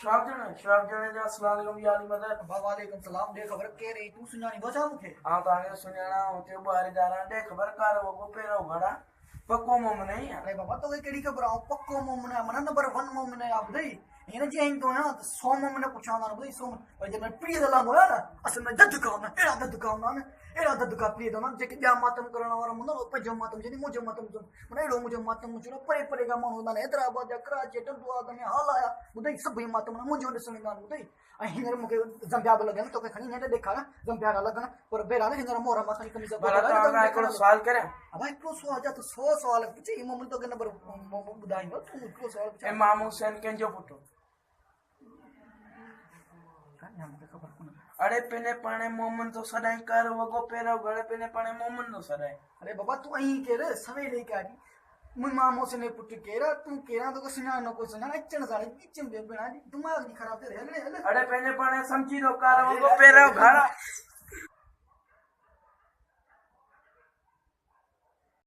शाहजहां जा अस्सलाम वालेकुम यानी मदद वालेकुम सलाम। दे खबर के रही तू सुनानी बचा मुखे आ ताने सुनना होते बाहर जा रहा दे खबर कर वो को पेरो घड़ा पक्को मोम नहीं है। अरे बाबा तो केड़ी खबर आओ पक्को मोमने मन नंबर 1 मोमने आप दई इन जे इन तो ना सो मोमने पूछा ना बई सो और जे मैं प्रिय दला होया ना असल में दद का ना एड़ा दद का ना एड़ा दद का प्रिय ना जे के जा मातम करना वाला मुन ओ पे जो मातम जे मुझे मातम जो मन एड़ो मुझे मातम मुझे परे परे का मन ना हैदराबाद जा कराची टंडू आ ने हाल आया बुदई सब मातम ना मुझे सुन ना बुदई आ हिंगर मुके जंप्या लगे तो के खणी ने देखा ना जंप्या लगना पर बेरा ना हिंगर मोरा मखनी कमीज बड़ा तो हमरा एक सवाल करे अब एक सवाल जा तो 100 सवाल पूछे ई मोमन तो के नंबर बुदाई हो तू को सवाल पूछे इमाम हुसैन के जो पुटो अरे पेने पाने मोमन तो सदाई कर वगो पेरो गळे पेने पाने मोमन तो सदाई। अरे बाबा तू अही के रे सवे ले काटी मुन मामो से ने पुट केरा तू केरा तो सुना न को सुना इचन साले इचन बे बना दिमाग नहीं खराब ते रे अरे पेने पाने समझी लो कर वगो पेरो घड़ा